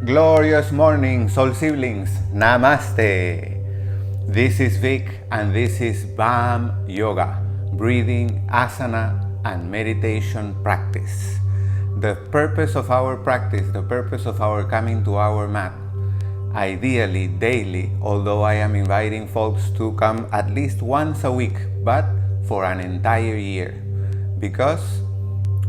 Glorious morning, soul siblings. Namaste. This is Vic and this is BAM Yoga, breathing, asana and meditation practice. The purpose of our practice, the purpose of our coming to our mat, ideally daily, although I am inviting folks to come at least once a week, but for an entire year, because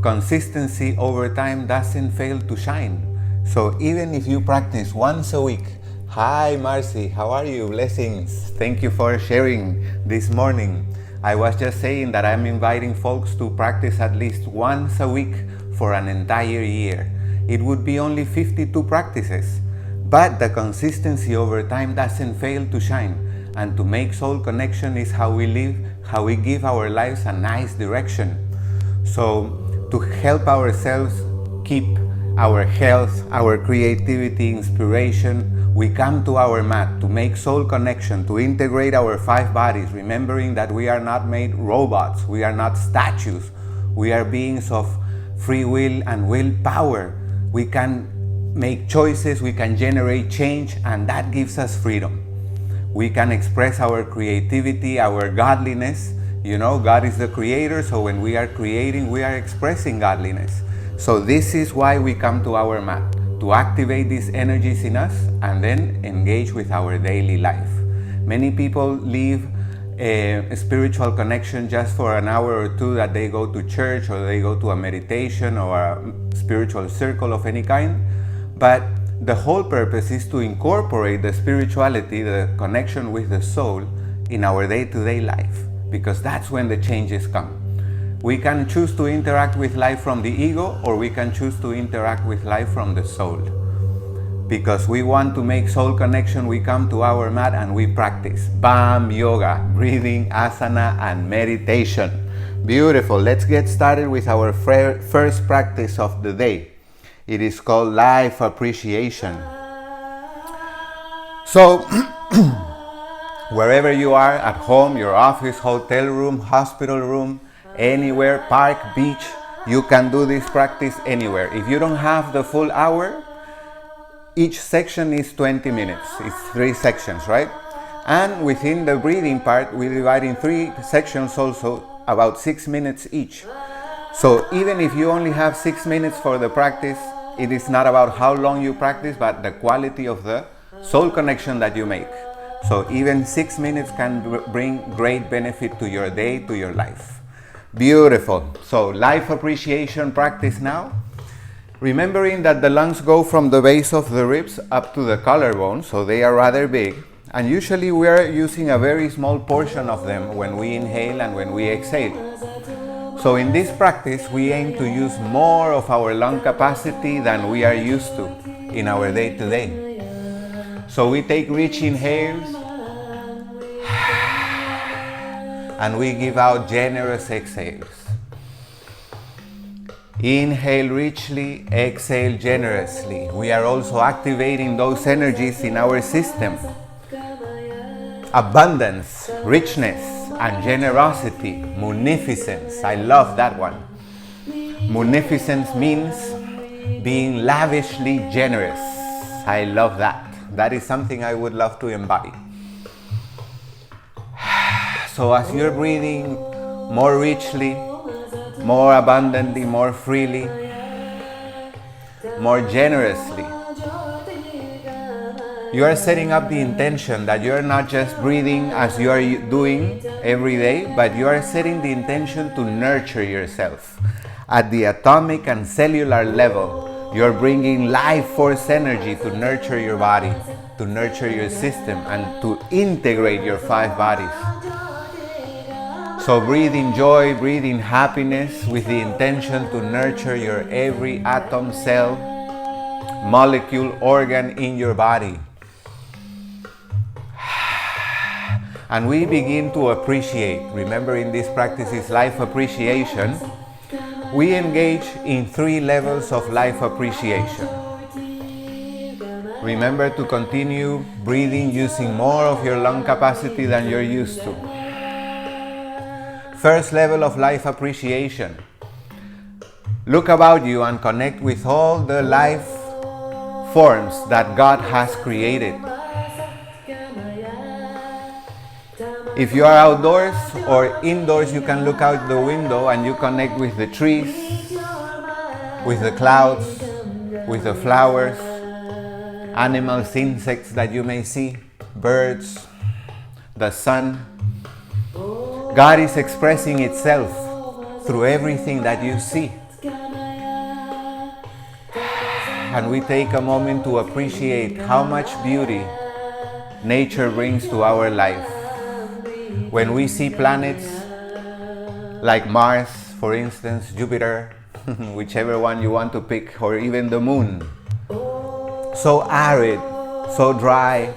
consistency over time doesn't fail to shine. So even if you practice once a week, hi Marcy, how are you? Blessings. Thank you for sharing this morning. I was just saying that I'm inviting folks to practice at least once a week for an entire year. It would be only 52 practices, but the consistency over time doesn't fail to shine. And to make soul connection is how we live, how we give our lives a nice direction. So to help ourselves keep our health, our creativity, inspiration, we come to our mat to make soul connection, to integrate our 5 bodies, remembering that we are not made robots, we are not statues, we are beings of free will and willpower. We can make choices, we can generate change, and that gives us freedom. We can express our creativity, our godliness. You know, God is the creator, so when we are creating, we are expressing godliness. So this is why we come to our mat, to activate these energies in us and then engage with our daily life. Many people leave a spiritual connection just for an hour or two that they go to church or they go to a meditation or a spiritual circle of any kind. But the whole purpose is to incorporate the spirituality, the connection with the soul in our day-to-day life, because that's when the changes come. We can choose to interact with life from the ego, or we can choose to interact with life from the soul. Because we want to make soul connection, we come to our mat and we practice BAM Yoga, breathing, asana and meditation. Beautiful. Let's get started with our first practice of the day. It is called life appreciation. So, wherever you are, at home, your office, hotel room, hospital room, anywhere, park, beach, you can do this practice anywhere. If you don't have the full hour, each section is 20 minutes. It's 3 sections, right? And within the breathing part, we divide in 3 sections also, about 6 minutes each. So even if you only have 6 minutes for the practice, it is not about how long you practice, but the quality of the soul connection that you make. So even 6 minutes can bring great benefit to your day, to your life. Beautiful. So life appreciation practice now. Remembering that the lungs go from the base of the ribs up to the collarbone, so they are rather big. And usually we are using a very small portion of them when we inhale and when we exhale. So in this practice, we aim to use more of our lung capacity than we are used to in our day-to-day. So we take rich inhales and we give out generous exhales. Inhale richly, exhale generously. We are also activating those energies in our system. Abundance, richness, and generosity, munificence. I love that one. Munificence means being lavishly generous. I love that. That is something I would love to embody. So as you're breathing more richly, more abundantly, more freely, more generously, you are setting up the intention that you are not just breathing as you are doing every day, but you are setting the intention to nurture yourself. At the atomic and cellular level, you are bringing life force energy to nurture your body, to nurture your system, and to integrate your 5 bodies. So breathe in joy, breathe in happiness with the intention to nurture your every atom, cell, molecule, organ in your body. And we begin to appreciate. Remember, in this practice is life appreciation. We engage in 3 levels of life appreciation. Remember to continue breathing using more of your lung capacity than you're used to. First level of life appreciation. Look about you and connect with all the life forms that God has created. If you are outdoors or indoors, you can look out the window and you connect with the trees, with the clouds, with the flowers, animals, insects that you may see, birds, the sun. God is expressing itself through everything that you see. And we take a moment to appreciate how much beauty nature brings to our life. When we see planets like Mars, for instance, Jupiter, whichever one you want to pick, or even the moon, so arid, so dry.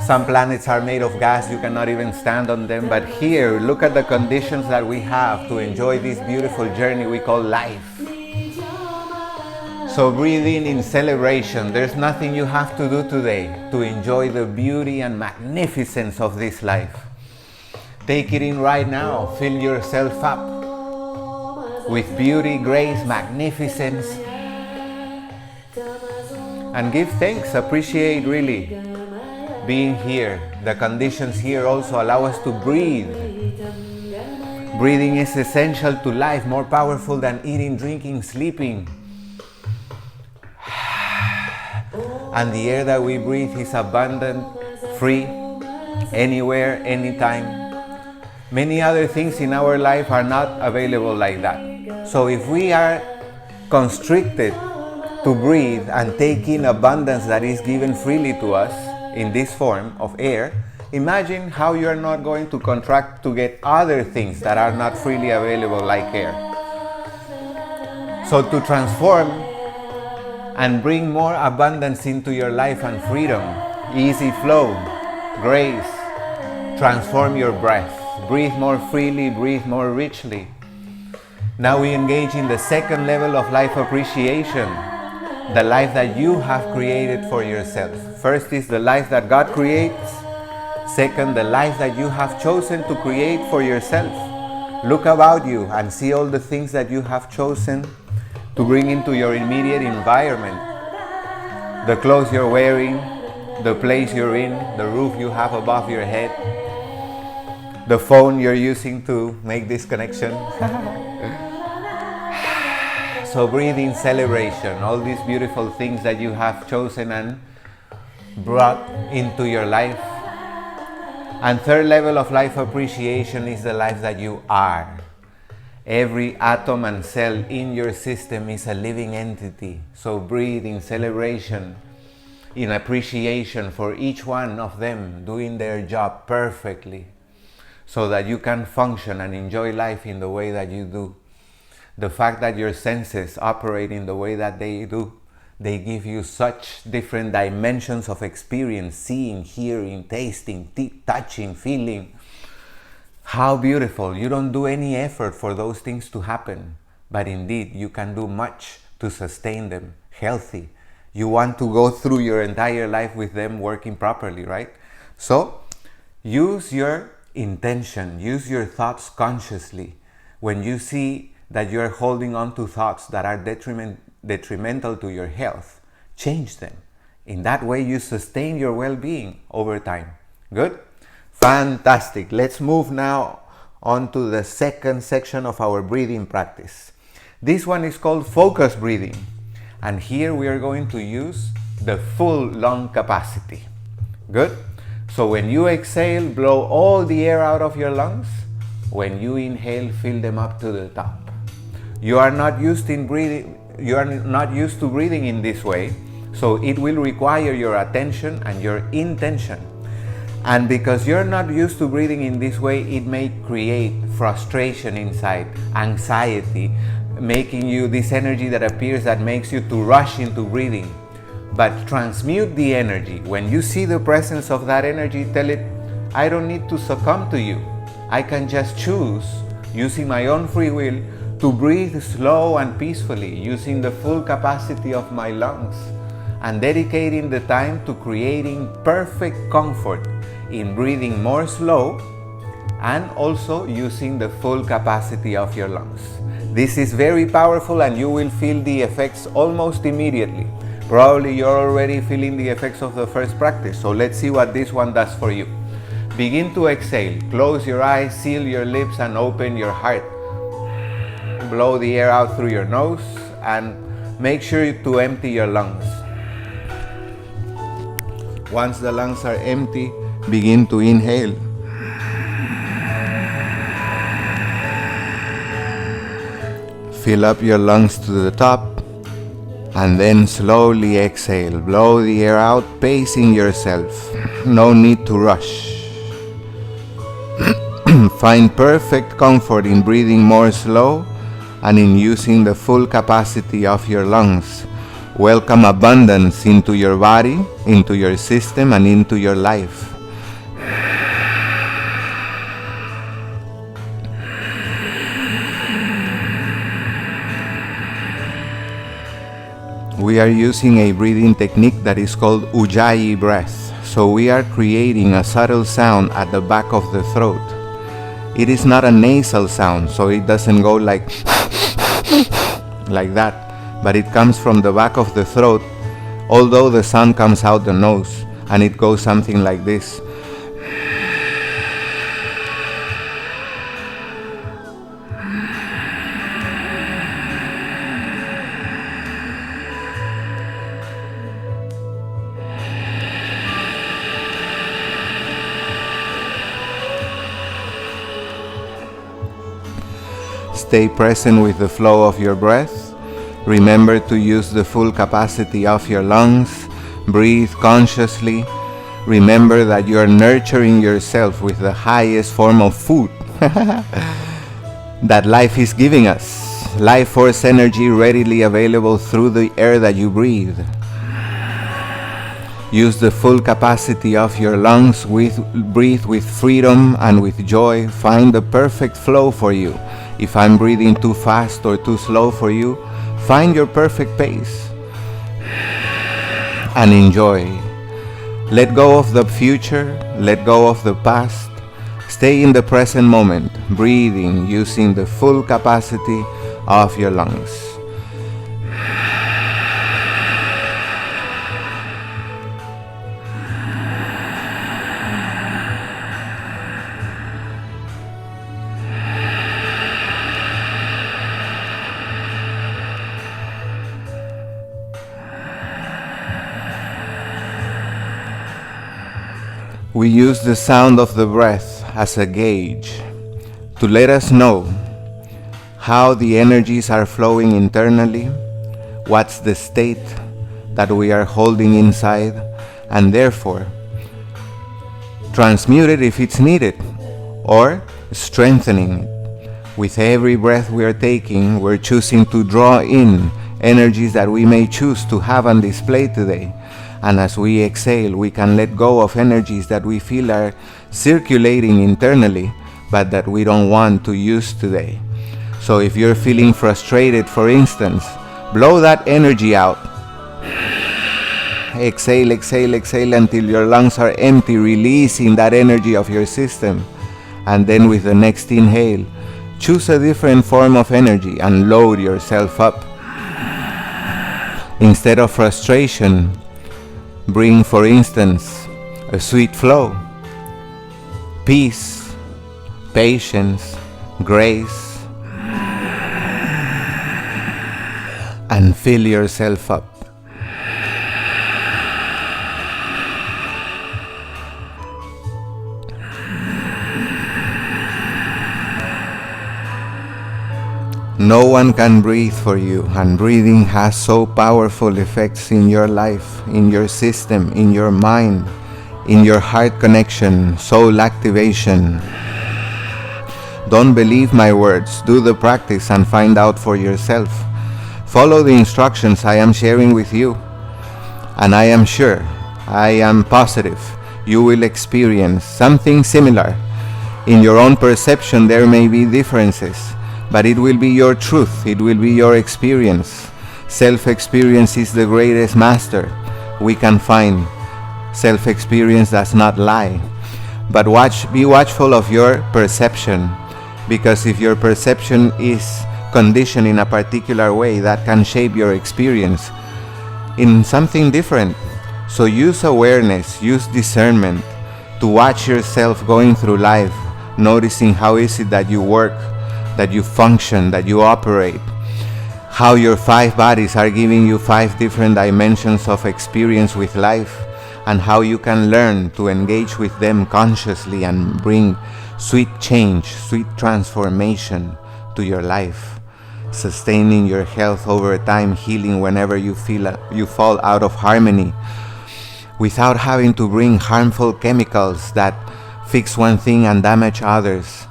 Some planets are made of gas, you cannot even stand on them. But here, look at the conditions that we have to enjoy this beautiful journey we call life. So breathe in celebration. There's nothing you have to do today to enjoy the beauty and magnificence of this life. Take it in right now. Fill yourself up with beauty, grace, magnificence. And give thanks. Appreciate really being here. The conditions here also allow us to breathe. Breathing is essential to life, more powerful than eating, drinking, sleeping. And the air that we breathe is abundant, free, anywhere, anytime. Many other things in our life are not available like that. So if we are constricted to breathe and take in abundance that is given freely to us in this form of air, imagine how you are not going to contract to get other things that are not freely available like air. So to transform and bring more abundance into your life and freedom, easy flow, grace, transform your breath. Breathe more freely, breathe more richly. Now we engage in the second level of life appreciation, the life that you have created for yourself. First is the life that God creates. Second, the life that you have chosen to create for yourself. Look about you and see all the things that you have chosen to bring into your immediate environment. The clothes you're wearing, the place you're in, the roof you have above your head, the phone you're using to make this connection. So breathe in celebration, all these beautiful things that you have chosen and brought into your life. And third level of life appreciation is the life that you are. Every atom and cell in your system is a living entity. So breathe in celebration, in appreciation for each one of them doing their job perfectly, so that you can function and enjoy life in the way that you do. The fact that your senses operate in the way that they do, they give you such different dimensions of experience, seeing, hearing, tasting, touching, feeling. How beautiful. You don't do any effort for those things to happen, but indeed you can do much to sustain them healthy. You want to go through your entire life with them working properly, right? So use your intention, use your thoughts consciously. When you see that you're holding on to thoughts that are detrimental to your health, change them. In that way you sustain your well-being over time. Good? Fantastic. Let's move now on to the second section of our breathing practice. This one is called focus breathing. And here we are going to use the full lung capacity. Good? So when you exhale, blow all the air out of your lungs. When you inhale, fill them up to the top. You are not used to breathing in this way, so it will require your attention and your intention. And because you're not used to breathing in this way, it may create frustration inside, anxiety, making you this energy that appears that makes you to rush into breathing. But transmute the energy. When you see the presence of that energy, tell it, I don't need to succumb to you. I can just choose, using my own free will, to breathe slow and peacefully, using the full capacity of my lungs, and dedicating the time to creating perfect comfort in breathing more slow and also using the full capacity of your lungs. This is very powerful and you will feel the effects almost immediately. Probably you're already feeling the effects of the first practice, so let's see what this one does for you. Begin to exhale. Close your eyes, seal your lips, and open your heart. Blow the air out through your nose and make sure to empty your lungs. Once the lungs are empty, begin to inhale. Fill up your lungs to the top and then slowly exhale. Blow the air out, pacing yourself. No need to rush. Find perfect comfort in breathing more slow and in using the full capacity of your lungs. Welcome abundance into your body, into your system, and into your life. We are using a breathing technique that is called Ujjayi breath. So we are creating a subtle sound at the back of the throat. It is not a nasal sound, so it doesn't go like that, but it comes from the back of the throat, although the sound comes out the nose, and it goes something like this. Stay present with the flow of your breath. Remember to use the full capacity of your lungs. Breathe consciously. Remember that you are nurturing yourself with the highest form of food that life is giving us. Life force energy readily available through the air that you breathe. Use the full capacity of your lungs. Breathe with freedom and with joy. Find the perfect flow for you. If I'm breathing too fast or too slow for you, find your perfect pace and enjoy. Let go of the future, let go of the past. Stay in the present moment, breathing using the full capacity of your lungs. We use the sound of the breath as a gauge to let us know how the energies are flowing internally, what's the state that we are holding inside, and therefore transmute it if it's needed, or strengthening it. With every breath we are taking, we're choosing to draw in energies that we may choose to have on display today. And as we exhale, we can let go of energies that we feel are circulating internally, but that we don't want to use today. So if you're feeling frustrated, for instance, blow that energy out. Exhale, exhale, exhale until your lungs are empty, releasing that energy of your system. And then with the next inhale, choose a different form of energy and load yourself up. Instead of frustration, bring, for instance, a sweet flow, peace, patience, grace, and fill yourself up. No one can breathe for you, and breathing has so powerful effects in your life, in your system, in your mind, in your heart connection, soul activation. Don't believe my words, do the practice and find out for yourself. Follow the instructions I am sharing with you, and I am sure, I am positive, you will experience something similar. In your own perception there may be differences, but it will be your truth, it will be your experience. Self-experience is the greatest master we can find. Self-experience does not lie. But be watchful of your perception, because if your perception is conditioned in a particular way, that can shape your experience. in something different. So use awareness, use discernment to watch yourself going through life, noticing how is it that you work, that you function, that you operate, how your 5 bodies are giving you 5 different dimensions of experience with life, and how you can learn to engage with them consciously and bring sweet change, sweet transformation to your life, sustaining your health over time, healing whenever you feel you fall out of harmony, without having to bring harmful chemicals that fix one thing and damage others.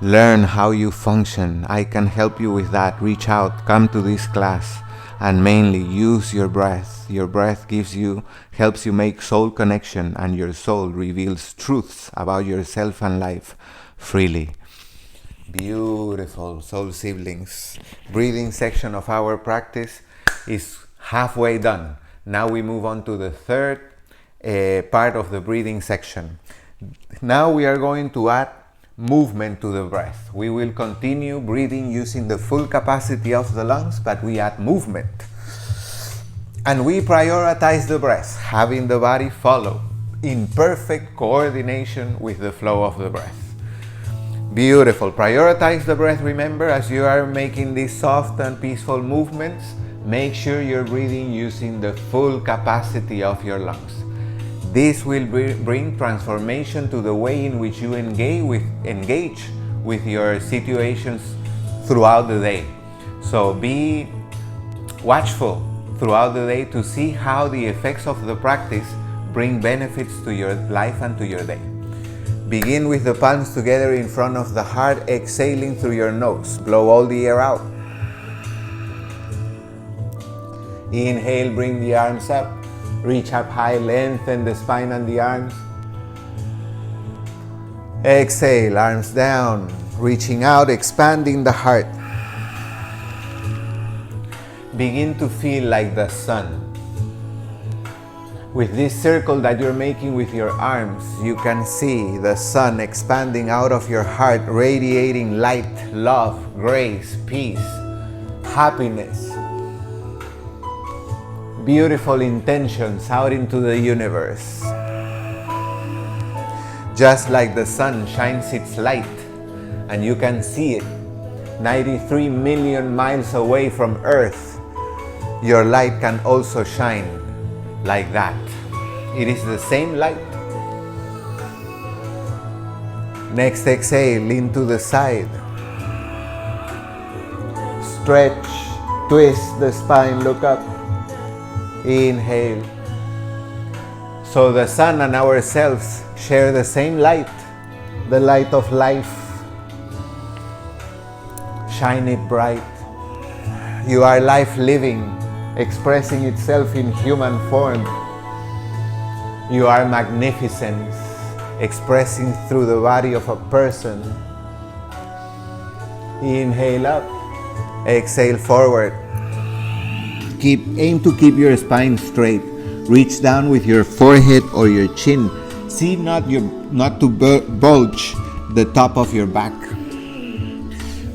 Learn how you function. I can help you with that. Reach out, come to this class, and mainly use your breath. Your breath helps you make soul connection, and your soul reveals truths about yourself and life freely. Beautiful soul siblings. Breathing section of our practice is halfway done. Now we move on to the third part of the breathing section. Now we are going to add movement to the breath. We will continue breathing using the full capacity of the lungs, but we add movement. And we prioritize the breath, having the body follow in perfect coordination with the flow of the breath. Beautiful. Prioritize the breath. Remember, as you are making these soft and peaceful movements, make sure you're breathing using the full capacity of your lungs. This will bring transformation to the way in which you engage with your situations throughout the day. So be watchful throughout the day to see how the effects of the practice bring benefits to your life and to your day. Begin with the palms together in front of the heart, exhaling through your nose. Blow all the air out. Inhale, bring the arms up. Reach up high, lengthen the spine and the arms. Exhale, arms down, reaching out, expanding the heart. Begin to feel like the sun. With this circle that you're making with your arms, you can see the sun expanding out of your heart, radiating light, love, grace, peace, happiness. Beautiful intentions out into the universe. Just like the sun shines its light and you can see it 93 million miles away from Earth, your light can also shine like that. It is the same light. Next exhale, lean to the side. Stretch, twist the spine, look up. Inhale. So the sun and ourselves share the same light, the light of life. Shine it bright. You are life living, expressing itself in human form. You are magnificence, expressing through the body of a person. Inhale up, exhale forward. Aim to keep your spine straight. Reach down with your forehead or your chin. See not to bulge the top of your back.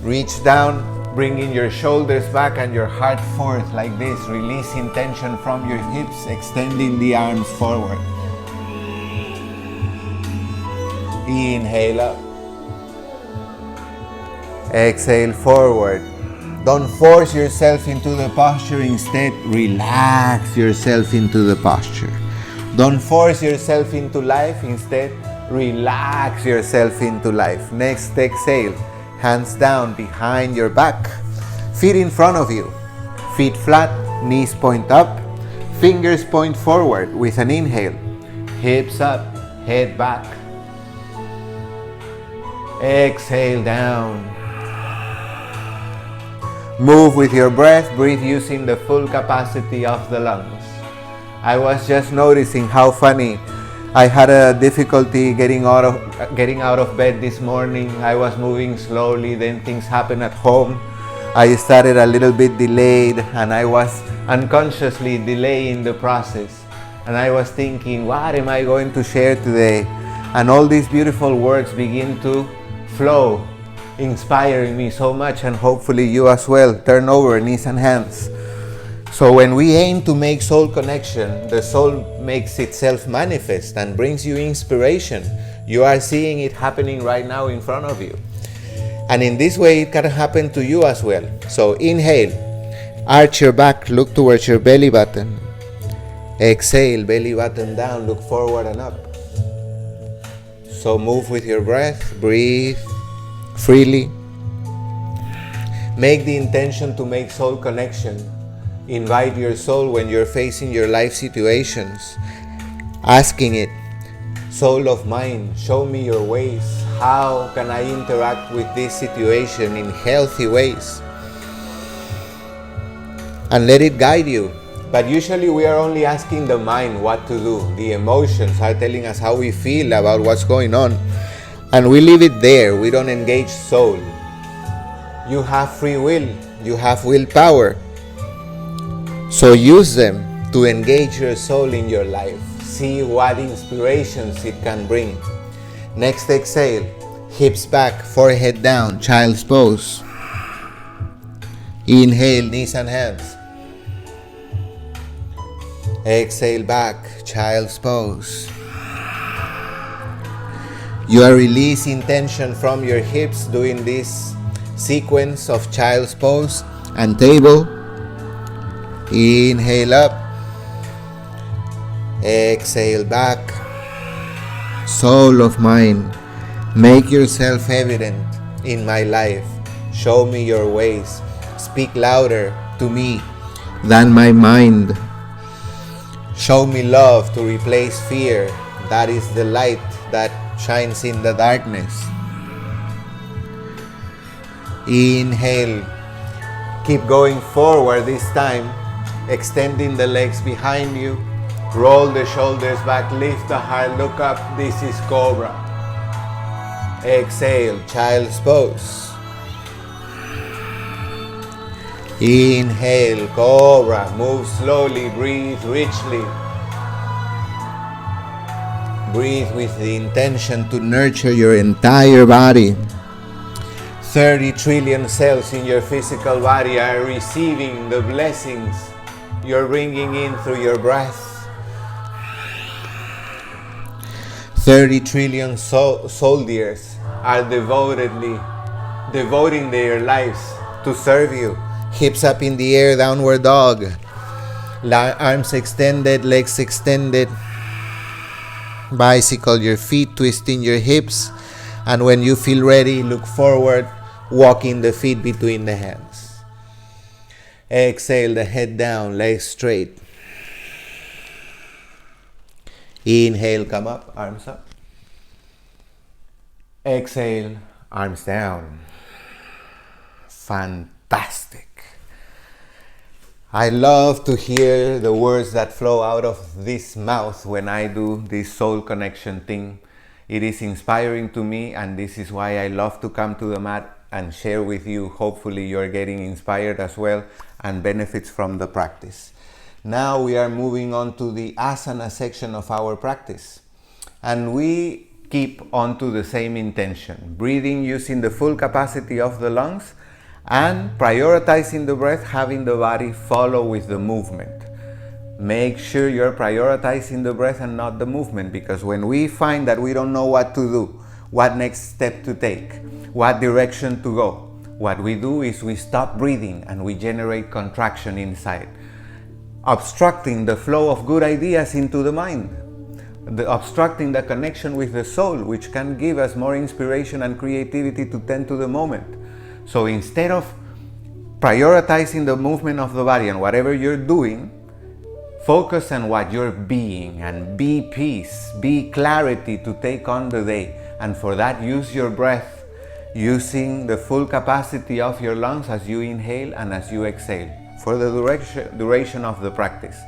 Reach down, bringing your shoulders back and your heart forth like this, releasing tension from your hips, extending the arms forward. Inhale up. Exhale forward. Don't force yourself into the posture, instead relax yourself into the posture. Don't force yourself into life, instead relax yourself into life. Next exhale, hands down behind your back, feet in front of you, feet flat, knees point up, fingers point forward with an inhale, hips up, head back. Exhale down. Move with your breath, breathe using the full capacity of the lungs. I was just noticing how funny. I had a difficulty getting out of bed this morning. I was moving slowly, then things happened at home. I started a little bit delayed and I was unconsciously delaying the process. And I was thinking, what am I going to share today? And all these beautiful words begin to flow, inspiring me so much, and hopefully you as well. Turn over, knees and hands. So when we aim to make soul connection, the soul makes itself manifest and brings you inspiration. You are seeing it happening right now in front of you. And in this way, it can happen to you as well. So inhale, arch your back, look towards your belly button. Exhale, belly button down, look forward and up. So move with your breath, breathe freely. Make the intention to make soul connection. Invite your soul when you're facing your life situations, asking it, soul of mine, show me your ways. How can I interact with this situation in healthy ways? And let it guide you. But usually we are only asking the mind what to do. The emotions are telling us how we feel about what's going on. And we leave it there. We don't engage soul. You have free will. You have willpower. So use them to engage your soul in your life. See what inspirations it can bring. Next exhale, hips back, forehead down, child's pose. Inhale, knees and hands. Exhale back, child's pose. You are releasing tension from your hips doing this sequence of child's pose and table. Inhale up. Exhale back. Soul of mine, make yourself evident in my life. Show me your ways. Speak louder to me than my mind. Show me love to replace fear. That is the light that shines in the darkness. Inhale. Keep going forward this time, extending the legs behind you. Roll the shoulders back, lift the heart, look up. This is Cobra. Exhale, child's pose. Inhale, Cobra. Move slowly, breathe richly. Breathe with the intention to nurture your entire body. 30 trillion cells in your physical body are receiving the blessings you're bringing in through your breath. 30 trillion soldiers are devoting their lives to serve you. Hips up in the air, downward dog. Arms extended, legs extended. Bicycle your feet, twisting your hips. And when you feel ready, look forward, walking the feet between the hands. Exhale, the head down, legs straight. Inhale, come up, arms up. Exhale, arms down. Fantastic. I love to hear the words that flow out of this mouth when I do this soul connection thing. It is inspiring to me, and this is why I love to come to the mat and share with you. Hopefully you're getting inspired as well and benefits from the practice. Now we are moving on to the asana section of our practice. And we keep on to the same intention. Breathing using the full capacity of the lungs and prioritizing the breath, having the body follow with the movement. Make sure you're prioritizing the breath and not the movement, because when we find that we don't know what to do, what next step to take, what direction to go, what we do is we stop breathing and we generate contraction inside, obstructing the flow of good ideas into the mind, obstructing the connection with the soul, which can give us more inspiration and creativity to tend to the moment. So instead of prioritizing the movement of the body and whatever you're doing, focus on what you're being and be peace, be clarity to take on the day. And for that, use your breath, using the full capacity of your lungs as you inhale and as you exhale for the duration of the practice.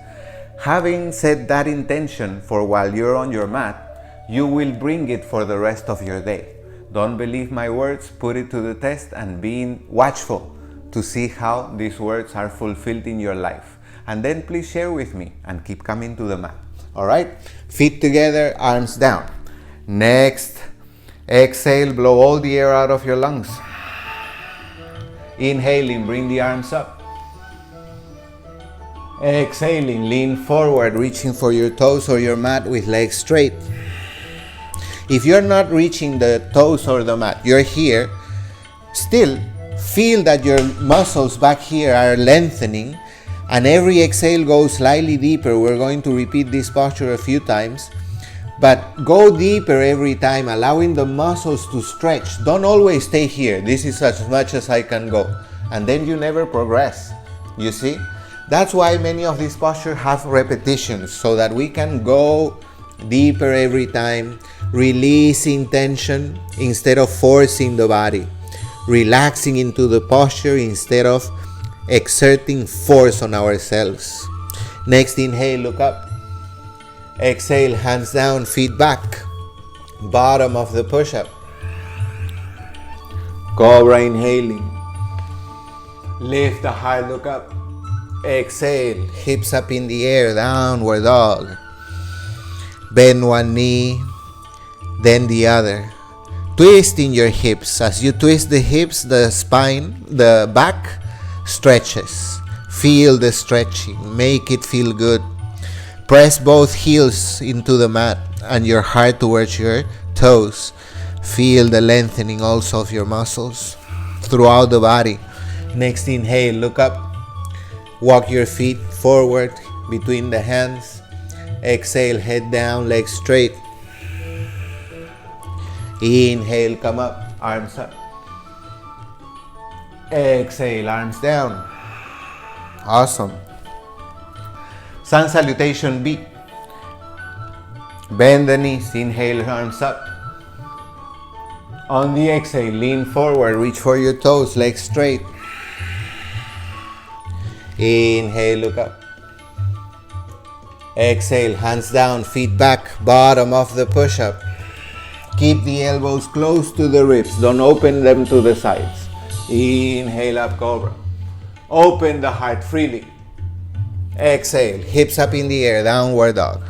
Having set that intention for while you're on your mat, you will bring it for the rest of your day. Don't believe my words, put it to the test and be watchful to see how these words are fulfilled in your life. And then please share with me and keep coming to the mat. All right? Feet together, arms down. Next, exhale, blow all the air out of your lungs. Inhaling, bring the arms up. Exhaling, lean forward, reaching for your toes or your mat with legs straight. If you're not reaching the toes or the mat, you're here, still feel that your muscles back here are lengthening, and every exhale goes slightly deeper. We're going to repeat this posture a few times, but go deeper every time, allowing the muscles to stretch. Don't always stay here. This is as much as I can go, and then you never progress. You see? That's why many of these postures have repetitions, so that we can go deeper every time, releasing tension instead of forcing the body, relaxing into the posture instead of exerting force on ourselves. Next inhale, look up. Exhale, hands down, feet back, bottom of the push-up. Cobra inhaling. Lift the heart, look up. Exhale, hips up in the air, downward dog. Bend one knee, then the other. Twisting your hips. As you twist the hips, the spine, the back stretches. Feel the stretching. Make it feel good. Press both heels into the mat and your heart towards your toes. Feel the lengthening also of your muscles throughout the body. Next inhale, look up. Walk your feet forward between the hands. Exhale, head down, legs straight. Inhale, come up, arms up. Exhale, arms down. Awesome. Sun salutation B. Bend the knees, inhale, arms up. On the exhale, lean forward, reach for your toes, legs straight. Inhale, look up. Exhale, hands down, feet back, bottom of the push-up. Keep the elbows close to the ribs. Don't open them to the sides. Inhale, up, cobra. Open the heart freely. Exhale, hips up in the air, downward dog.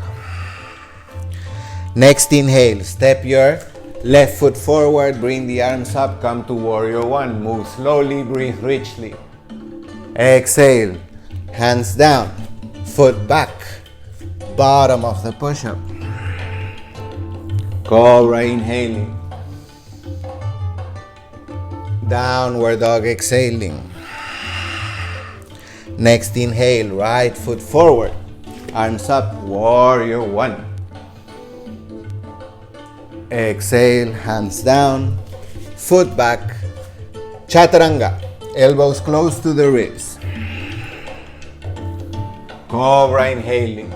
Next inhale, step your left foot forward, bring the arms up, come to warrior one. Move slowly, breathe richly. Exhale, hands down, foot back, bottom of the push-up. Cobra inhaling. Downward dog exhaling. Next inhale, right foot forward, arms up, warrior one. Exhale, hands down, foot back, chaturanga, elbows close to the ribs. Cobra inhaling.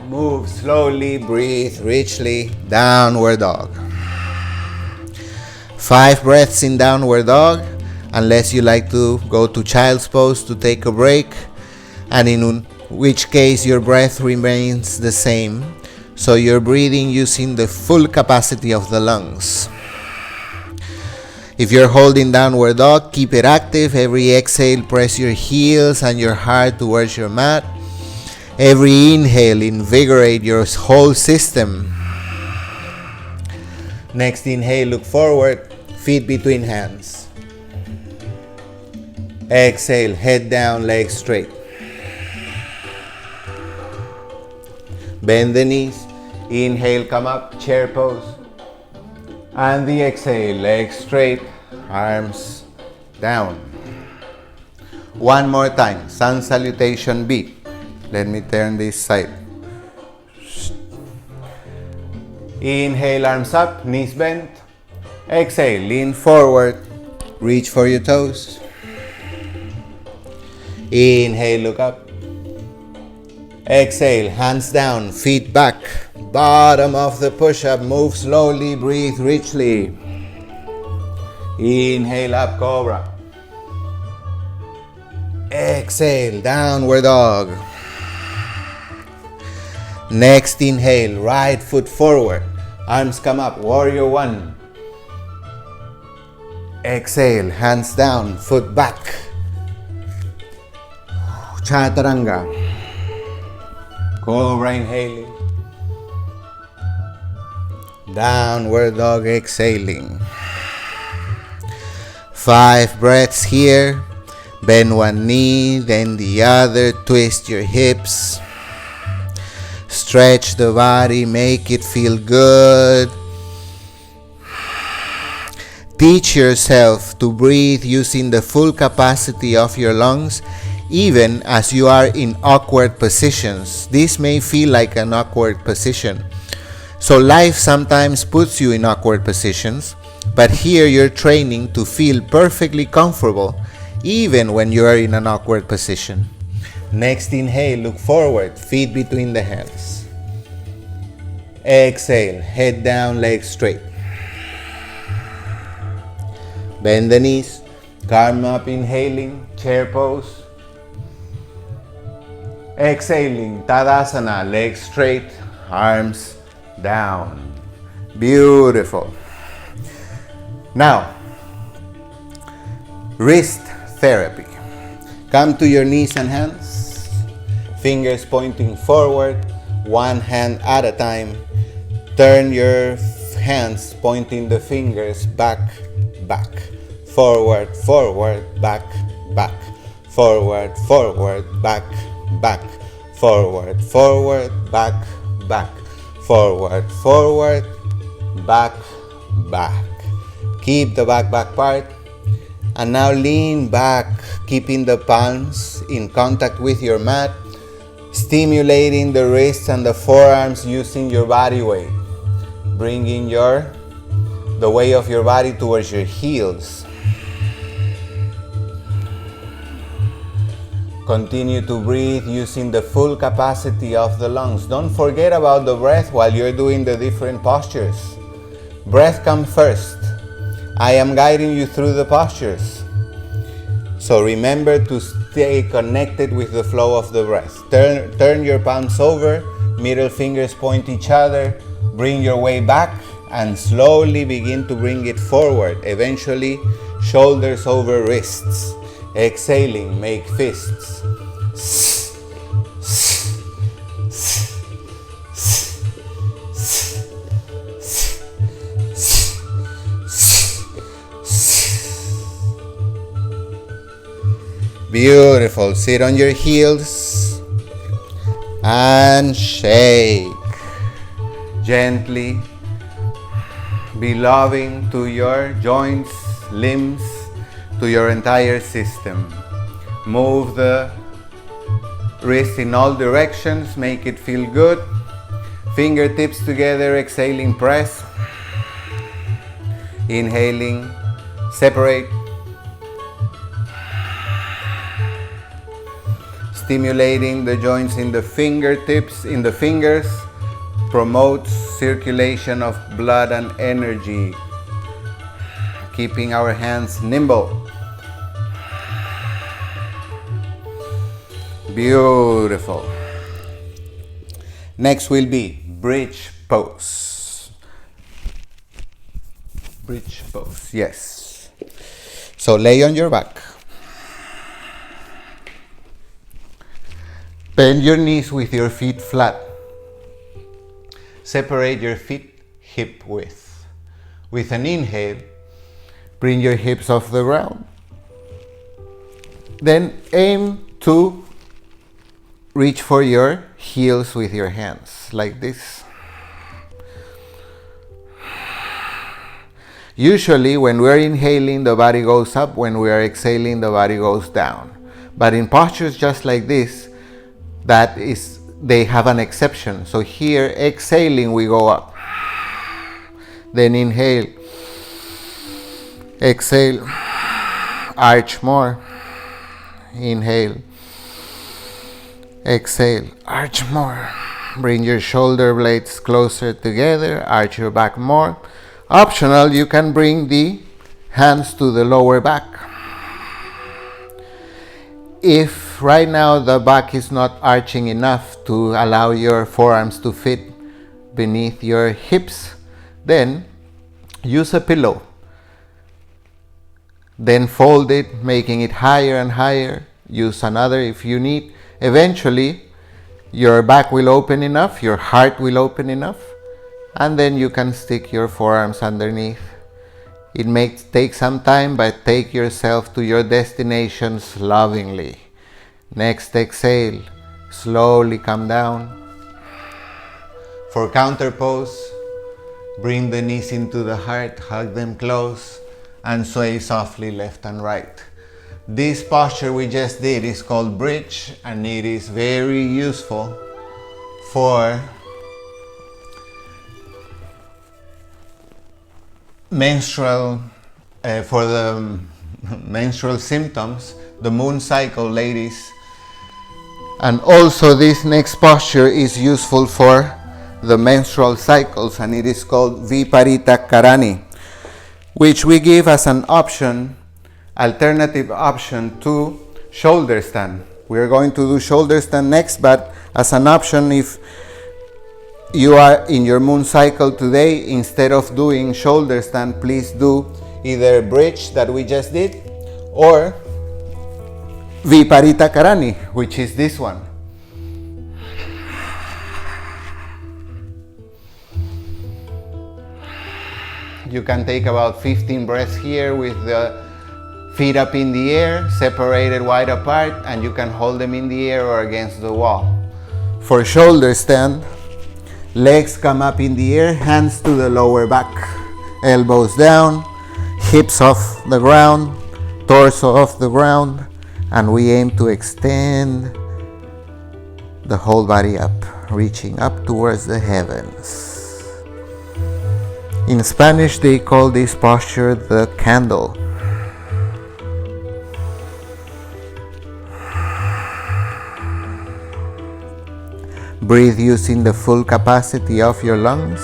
Move slowly, breathe richly, downward dog. 5 breaths in downward dog, unless you like to go to child's pose to take a break, and in which case your breath remains the same, so you're breathing using the full capacity of the lungs. If you're holding downward dog, keep it active. Every exhale, press your heels and your heart towards your mat. Every inhale, invigorate your whole system. Next inhale, look forward, feet between hands. Exhale, head down, legs straight. Bend the knees. Inhale, come up, chair pose. And the exhale, legs straight, arms down. One more time, sun salutation B. Let me turn this side. Inhale, arms up, knees bent. Exhale, lean forward, reach for your toes. Inhale, look up. Exhale, hands down, feet back, bottom of the push-up. Move slowly, breathe richly. Inhale, up, cobra. Exhale, downward dog. Next inhale, right foot forward, arms come up, warrior one. Exhale, hands down, foot back. Chaturanga. Cobra inhaling. Downward dog exhaling. 5 breaths here. Bend one knee, then the other. Twist your hips. Stretch the body, make it feel good. Teach yourself to breathe using the full capacity of your lungs, even as you are in awkward positions. This may feel like an awkward position. So life sometimes puts you in awkward positions, but here you're training to feel perfectly comfortable, even when you are in an awkward position. Next inhale, look forward, feet between the hands. Exhale, head down, legs straight. Bend the knees, calm up, inhaling, chair pose. Exhaling, Tadasana, legs straight, arms down. Beautiful. Now, wrist therapy. Come to your knees and hands, fingers pointing forward, one hand at a time. Turn your hands pointing the fingers back, back, forward, forward, back, back, forward, forward, back, back, forward, forward, back, back, forward, forward, back, back. Keep the back part. And now lean back, keeping the palms in contact with your mat, stimulating the wrists and the forearms using your body weight, bringing the weight of your body towards your heels. Continue to breathe using the full capacity of the lungs. Don't forget about the breath while you're doing the different postures. Breath comes first. I am guiding you through the postures. So remember to stay connected with the flow of the breath. Turn your palms over, middle fingers point each other, bring your weight back and slowly begin to bring it forward. Eventually, shoulders over wrists. Exhaling, make fists. Beautiful. Sit on your heels and shake. Gently. Be loving to your joints, limbs, to your entire system. Move the wrist in all directions. Make it feel good. Fingertips together. Exhaling, press. Inhaling, separate. Stimulating the joints in the fingertips, in the fingers, promotes circulation of blood and energy, keeping our hands nimble. Beautiful. Next will be bridge pose. Bridge pose, yes. So lay on your back. Bend your knees with your feet flat. Separate your feet hip width. With an inhale, bring your hips off the ground. Then aim to reach for your heels with your hands, like this. Usually, when we're inhaling, the body goes up. When we are exhaling, the body goes down. But in postures just like this, they have an exception. So here, exhaling, we go up. Then inhale, exhale, arch more. Inhale, exhale, arch more. Bring your shoulder blades closer together, arch your back more. Optional, you can bring the hands to the lower back. If right now the back is not arching enough to allow your forearms to fit beneath your hips, then use a pillow. Then fold it, making it higher and higher. Use another if you need. Eventually, your back will open enough, your heart will open enough, and then you can stick your forearms underneath It may take some time, but take yourself to your destinations lovingly. Next exhale, slowly come down. For counter pose, bring the knees into the heart, hug them close, and sway softly left and right. This posture we just did is called bridge, and it is very useful for menstrual symptoms, the moon cycle, ladies. And also this next posture is useful for the menstrual cycles, and it is called Viparita Karani, which we give as an option, alternative option to shoulder stand. We are going to do shoulder stand next, but as an option, if you are in your moon cycle today, instead of doing shoulder stand, please do either bridge that we just did or Viparita Karani, which is this one. You can take about 15 breaths here with the feet up in the air, separated wide apart, and you can hold them in the air or against the wall. For shoulder stand, legs come up in the air, hands to the lower back, elbows down, hips off the ground, torso off the ground, and we aim to extend the whole body up, reaching up towards the heavens. In Spanish, they call this posture the candle. Breathe using the full capacity of your lungs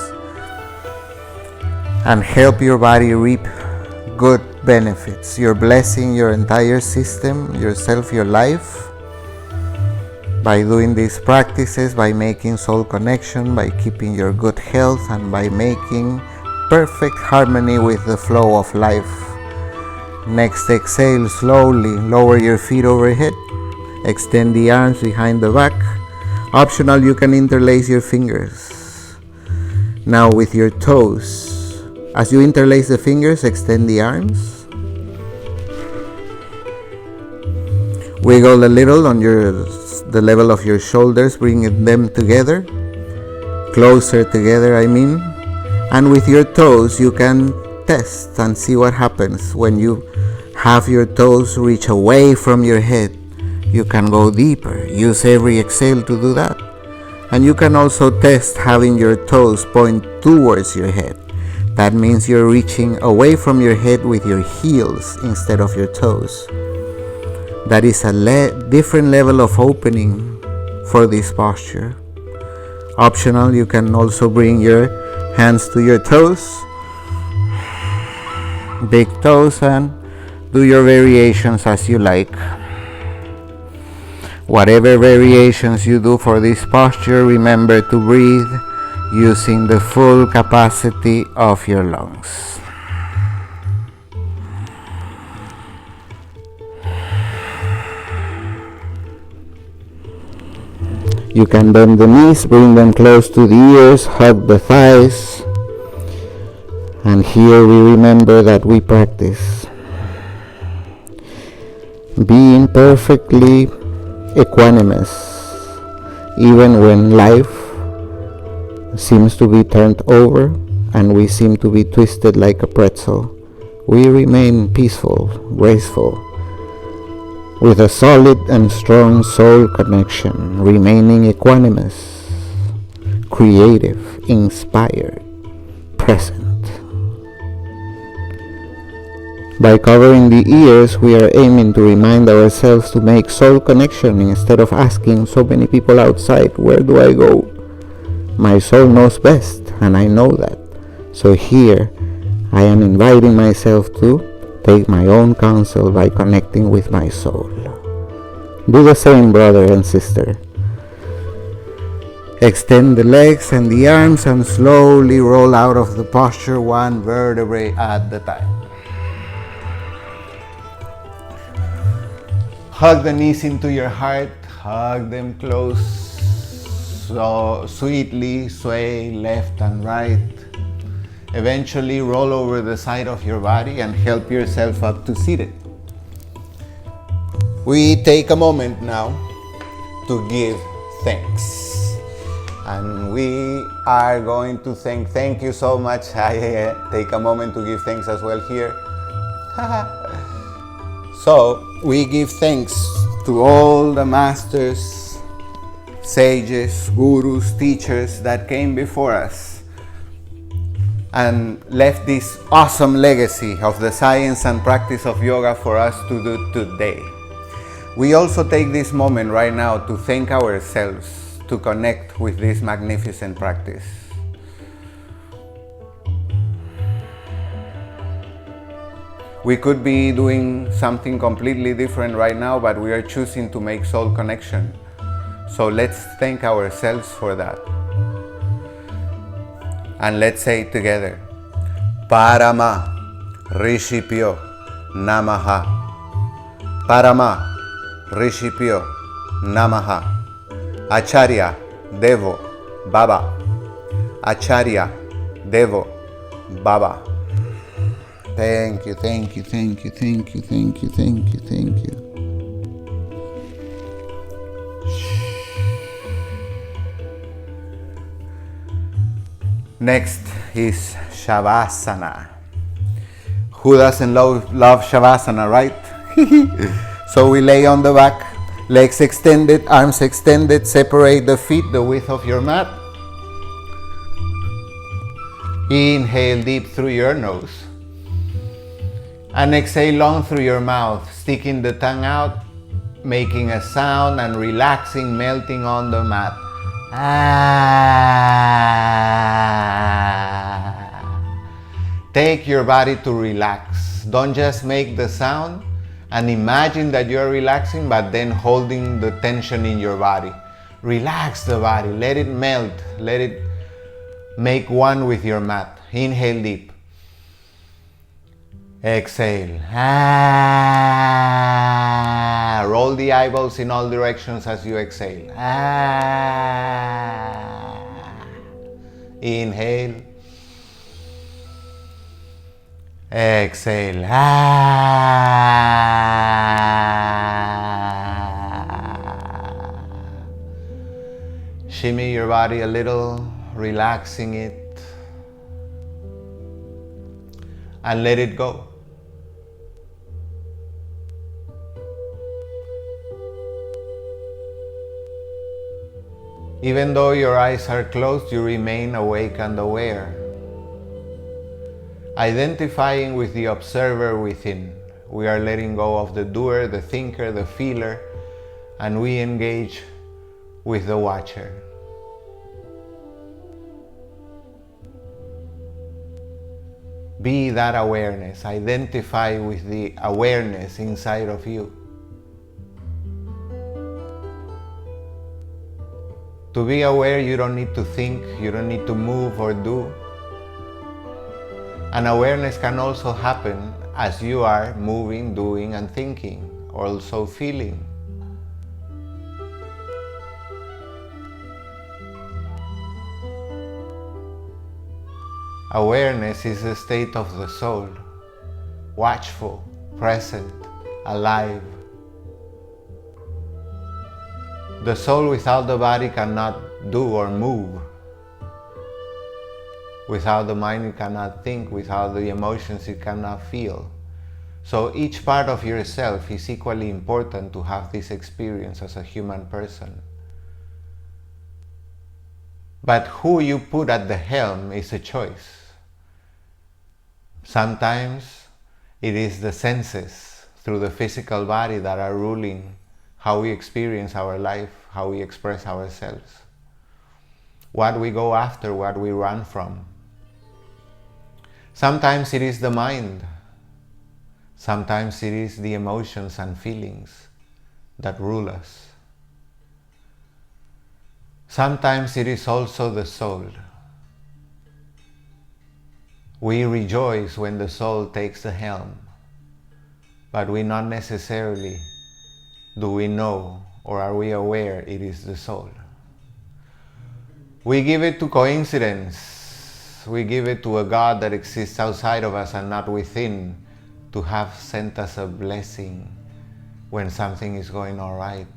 and help your body reap good benefits. You're blessing your entire system, yourself, your life, by doing these practices, by making soul connection, by keeping your good health, and by making perfect harmony with the flow of life. Next exhale, slowly lower your feet overhead. Extend the arms behind the back. Optional, you can interlace your fingers. Now with your toes, as you interlace the fingers, extend the arms. Wiggle a little on the level of your shoulders, bringing them together, closer together, and with your toes you can test and see what happens when you have your toes reach away from your head. You can go deeper. Use every exhale to do that. And you can also test having your toes point towards your head. That means you're reaching away from your head with your heels instead of your toes. That is a different level of opening for this posture. Optional, you can also bring your hands to your toes, big toes, and do your variations as you like. Whatever variations you do for this posture, remember to breathe using the full capacity of your lungs. You can bend the knees, bring them close to the ears, hug the thighs. And here we remember that we practice being perfectly equanimous, even when life seems to be turned over and we seem to be twisted like a pretzel. We remain peaceful, graceful, with a solid and strong soul connection, remaining equanimous, creative, inspired, present. By covering the ears, we are aiming to remind ourselves to make soul connection instead of asking so many people outside, where do I go? My soul knows best, and I know that. So here, I am inviting myself to take my own counsel by connecting with my soul. Do the same, brother and sister. Extend the legs and the arms and slowly roll out of the posture, one vertebrae at a time. Hug the knees into your heart, hug them close, so sweetly sway left and right. Eventually roll over the side of your body and help yourself up to seated. We take a moment now to give thanks. And we are going to thank you so much. I take a moment to give thanks as well here. So we give thanks to all the masters, sages, gurus, teachers that came before us and left this awesome legacy of the science and practice of yoga for us to do today. We also take this moment right now to thank ourselves to connect with this magnificent practice. We could be doing something completely different right now, but we are choosing to make soul connection. So let's thank ourselves for that. And let's say it together. Parama Rishipyo Namaha. Parama Rishipyo Namaha. Acharya Devo Baba. Acharya Devo Baba. Thank you, thank you, thank you, thank you, thank you, thank you, thank you. Next is Shavasana. Who doesn't love Shavasana, right? So we lay on the back, legs extended, arms extended, separate the feet the width of your mat. Inhale deep through your nose. And exhale long through your mouth, sticking the tongue out, making a sound and relaxing, melting on the mat. Take your body to relax. Don't just make the sound and imagine that you're relaxing, but then holding the tension in your body. Relax the body, let it melt, let it make one with your mat. Inhale deep. Exhale. Roll the eyeballs in all directions as you exhale. Inhale. Exhale. Shimmy your body a little, relaxing it, and let it go. Even though your eyes are closed, you remain awake and aware. Identifying with the observer within, we are letting go of the doer, the thinker, the feeler, and we engage with the watcher. Be that awareness, identify with the awareness inside of you. To be aware, you don't need to think, you don't need to move or do. And awareness can also happen as you are moving, doing, and thinking, or also feeling. Awareness is a state of the soul, watchful, present, alive. The soul without the body cannot do or move. Without the mind it cannot think, without the emotions it cannot feel. So each part of yourself is equally important to have this experience as a human person. But who you put at the helm is a choice. Sometimes it is the senses through the physical body that are ruling how we experience our life, how we express ourselves, what we go after, what we run from. Sometimes it is the mind, sometimes it is the emotions and feelings that rule us. Sometimes it is also the soul. We rejoice when the soul takes the helm, but we not necessarily do we know or are we aware it is the soul. We give it to coincidence, we give it to a God that exists outside of us and not within, to have sent us a blessing when something is going all right.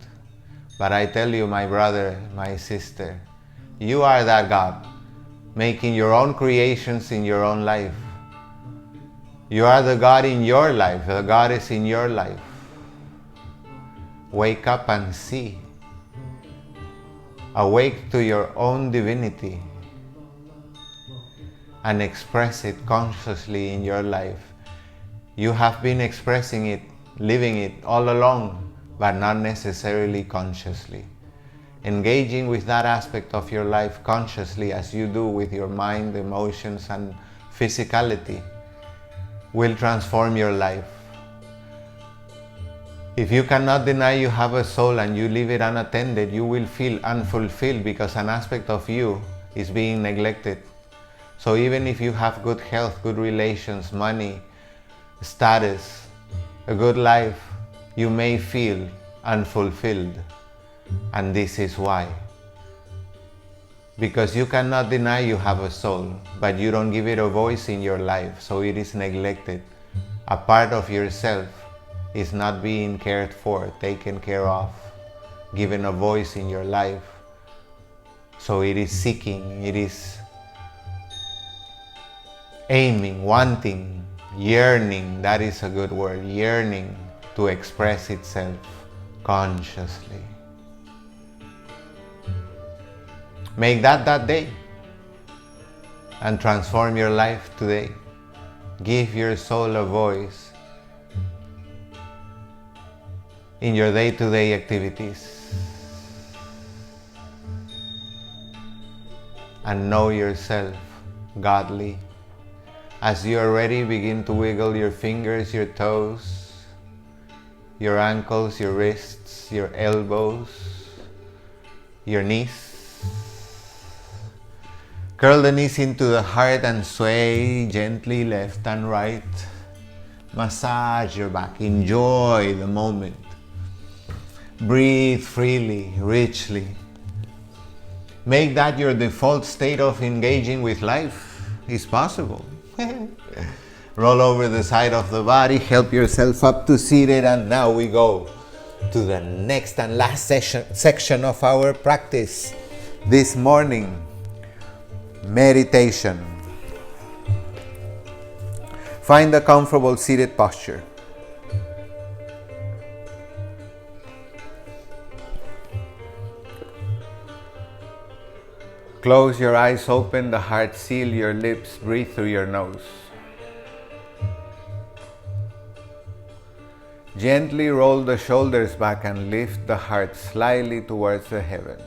But I tell you, my brother, my sister, you are that God, making your own creations in your own life. You are the God in your life, the Goddess in your life. Wake up and see. Awake to your own divinity and express it consciously in your life. You have been expressing it, living it all along, but not necessarily consciously. Engaging with that aspect of your life consciously, as you do with your mind, emotions, and physicality, will transform your life. If you cannot deny you have a soul and you leave it unattended, you will feel unfulfilled because an aspect of you is being neglected. So even if you have good health, good relations, money, status, a good life, you may feel unfulfilled. And this is why. Because you cannot deny you have a soul, but you don't give it a voice in your life, so it is neglected. A part of yourself is not being cared for, taken care of, given a voice in your life. So it is seeking, it is aiming, wanting, yearning, that is a good word, yearning to express itself consciously. Make that day and transform your life today. Give your soul a voice in your day-to-day activities. And know yourself godly. As you are ready, begin to wiggle your fingers, your toes, your ankles, your wrists, your elbows, your knees. Curl the knees into the heart and sway gently left and right. Massage your back. Enjoy the moment. Breathe freely, richly. Make that your default state of engaging with life. It's possible. Roll over the side of the body, help yourself up to seated, and now we go to the next and last section of our practice this morning. Meditation. Find a comfortable seated posture. Close your eyes, open the heart, seal your lips, breathe through your nose. Gently roll the shoulders back and lift the heart slightly towards the heavens.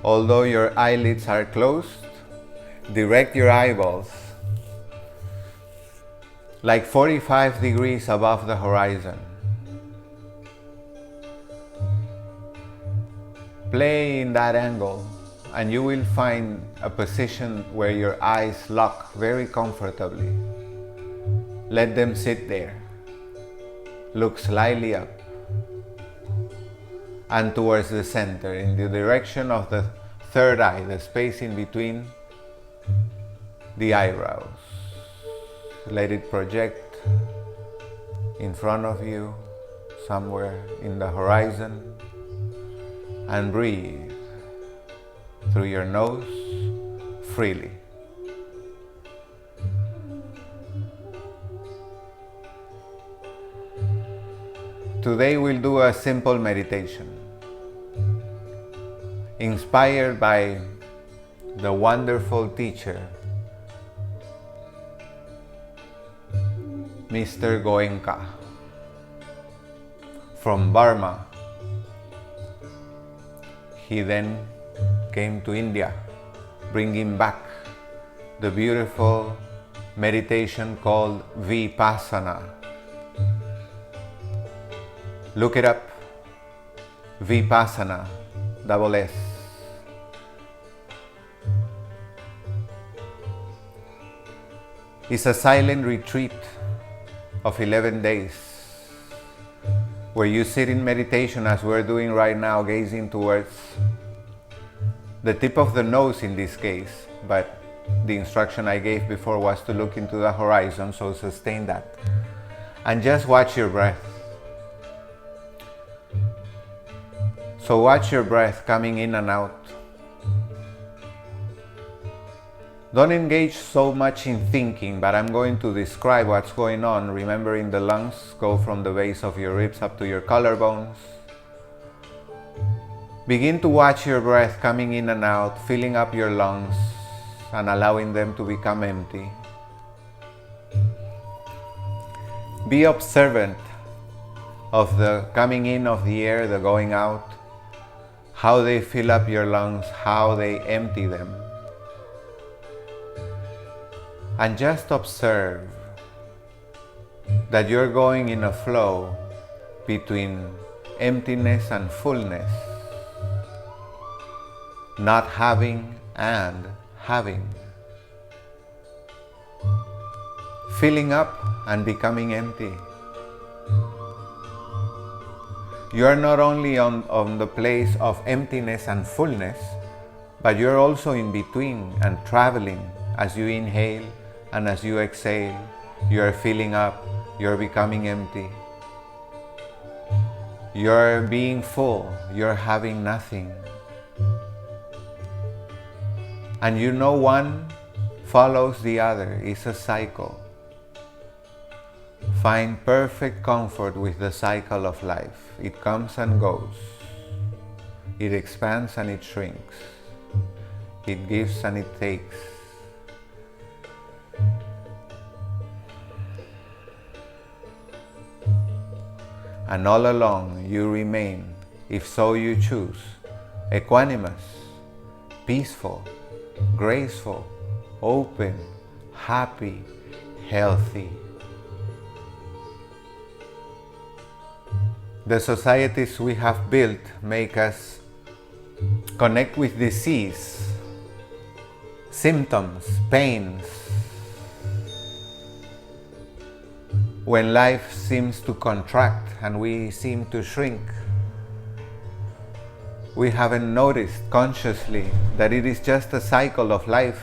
Although your eyelids are closed, direct your eyeballs like 45 degrees above the horizon. Play in that angle, and you will find a position where your eyes lock very comfortably. Let them sit there. Look slightly up and towards the center, in the direction of the third eye, the space in between the eyebrows. Let it project in front of you, somewhere in the horizon, and breathe through your nose freely. Today we'll do a simple meditation inspired by the wonderful teacher Mr. Goenka from Burma. He then came to India, bringing back the beautiful meditation called Vipassana. Look it up, Vipassana, double S. It's a silent retreat of 11 days where you sit in meditation as we're doing right now, gazing towards the tip of the nose in this case, but The instruction I gave before was to look into the horizon, so sustain that. And just watch your breath. So watch your breath coming in and out. Don't engage so much in thinking, but I'm going to describe what's going on. Remembering the lungs go from the base of your ribs up to your collarbones. Begin to watch your breath coming in and out, filling up your lungs and allowing them to become empty. Be observant of the coming in of the air, the going out, how they fill up your lungs, how they empty them. And just observe that you're going in a flow between emptiness and fullness, not having and having, filling up and becoming empty. You are not only on the place of emptiness and fullness, but you're also in between and traveling. As you inhale and as you exhale, you are filling up, you're becoming empty. You're being full, you're having nothing. And you know one follows the other, it's a cycle. Find perfect comfort with the cycle of life. It comes and goes. It expands and it shrinks. It gives and it takes. And all along you remain, if so you choose, equanimous, peaceful, graceful, open, happy, healthy. The societies we have built make us connect with disease, symptoms, pains. When life seems to contract and we seem to shrink, we haven't noticed consciously that it is just a cycle of life.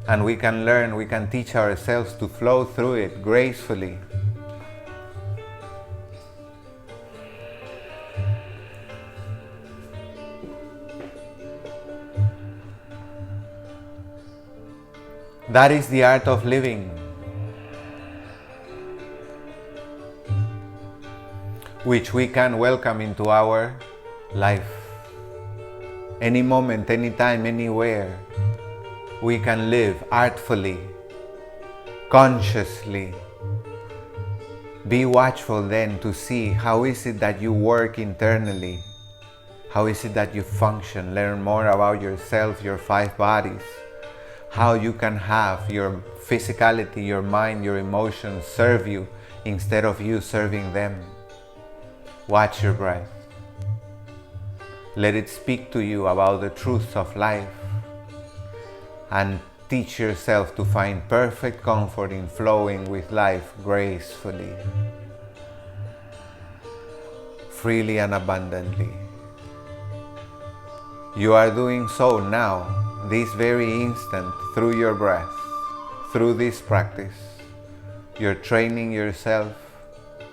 And we can learn, we can teach ourselves to flow through it gracefully. That is the art of living, which we can welcome into our life. Any moment, any time, anywhere, we can live artfully, consciously. Be watchful then to see how is it that you work internally, how is it that you function. Learn more about yourself, your 5 bodies, how you can have your physicality, your mind, your emotions serve you instead of you serving them. Watch your breath. Let it speak to you about the truths of life, and teach yourself to find perfect comfort in flowing with life gracefully, freely and abundantly. You are doing so now, this very instant, through your breath, through this practice. You're training yourself,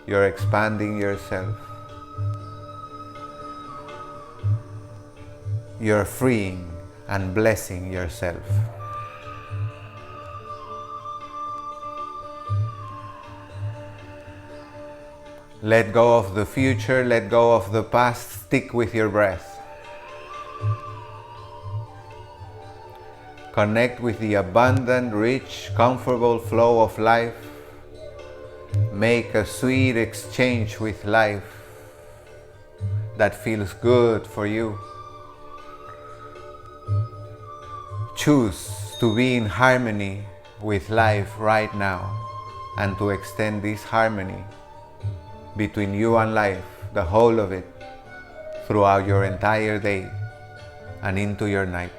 you're expanding yourself. You're freeing and blessing yourself. Let go of the future, let go of the past, stick with your breath. Connect with the abundant, rich, comfortable flow of life. Make a sweet exchange with life that feels good for you. Choose to be in harmony with life right now and to extend this harmony between you and life, the whole of it, throughout your entire day and into your night.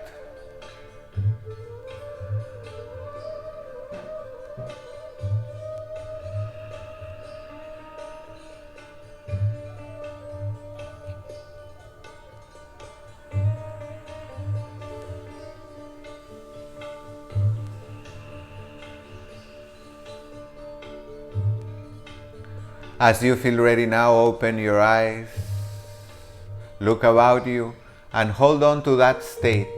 As you feel ready now, open your eyes, look about you, and hold on to that state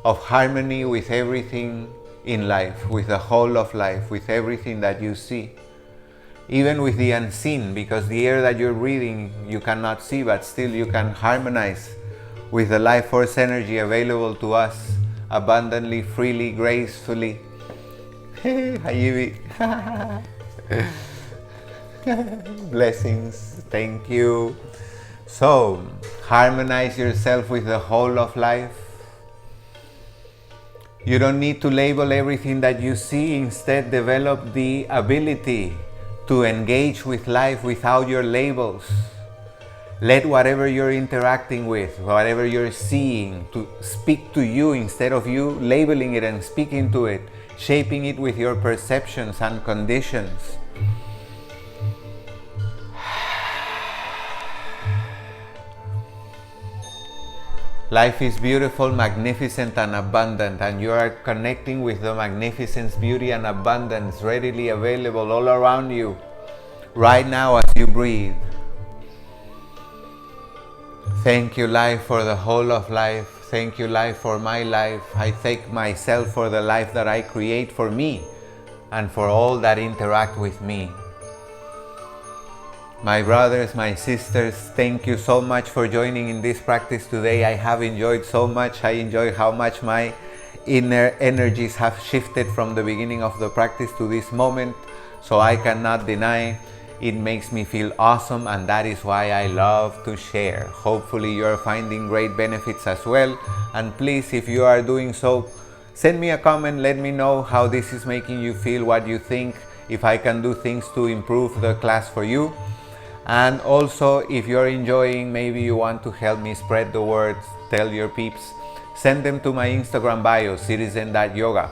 of harmony with everything in life, with the whole of life, with everything that you see. Even with the unseen, because the air that you're breathing you cannot see, but still you can harmonize with the life force energy available to us abundantly, freely, gracefully. Blessings, thank you. So, harmonize yourself with the whole of life. You don't need to label everything that you see, instead develop the ability to engage with life without your labels. Let whatever you're interacting with, whatever you're seeing, to speak to you instead of you labeling it and speaking to it, shaping it with your perceptions and conditions. Life is beautiful, magnificent, and abundant, and you are connecting with the magnificence, beauty, and abundance readily available all around you right now as you breathe. Thank you, life, for the whole of life. Thank you, life, for my life. I thank myself for the life that I create for me and for all that interact with me. My brothers, my sisters, thank you so much for joining in this practice today. I have enjoyed so much. I enjoy how much my inner energies have shifted from the beginning of the practice to this moment. So I cannot deny it makes me feel awesome, and that is why I love to share. Hopefully you are finding great benefits as well. And please, if you are doing so, send me a comment. Let me know how this is making you feel, what you think, if I can do things to improve the class for you. And also, if you're enjoying, maybe you want to help me spread the word, tell your peeps, send them to my Instagram bio, citizen.yoga.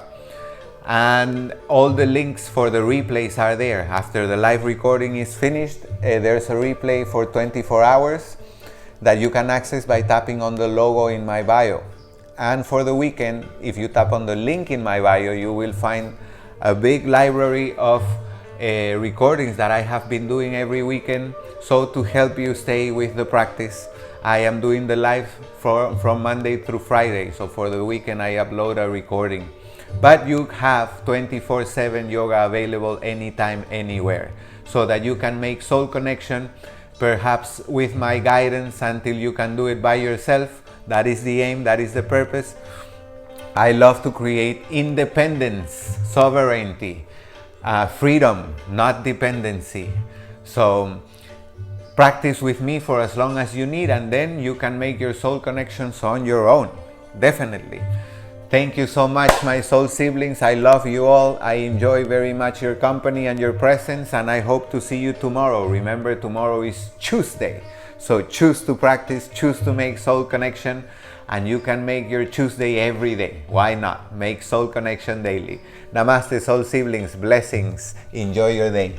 And all the links for the replays are there. After the live recording is finished, there's a replay for 24 hours that you can access by tapping on the logo in my bio. And for the weekend, if you tap on the link in my bio, you will find a big library of recordings that I have been doing every weekend. So to help you stay with the practice, I am doing the live from Monday through Friday. So for the weekend I upload a recording. But you have 24/7 yoga available anytime, anywhere, so that you can make soul connection, perhaps with my guidance, until you can do it by yourself. That is the aim, that is the purpose. I love to create independence, sovereignty, freedom, not dependency. So practice with me for as long as you need, and then you can make your soul connections on your own, definitely. Thank you so much, my soul siblings. I love you all. I enjoy very much your company and your presence, and I hope to see you tomorrow. Remember, tomorrow is Tuesday. So choose to practice, choose to make soul connection, and you can make your Tuesday every day. Why not? Make soul connection daily. Namaste, soul siblings. Blessings. Enjoy your day.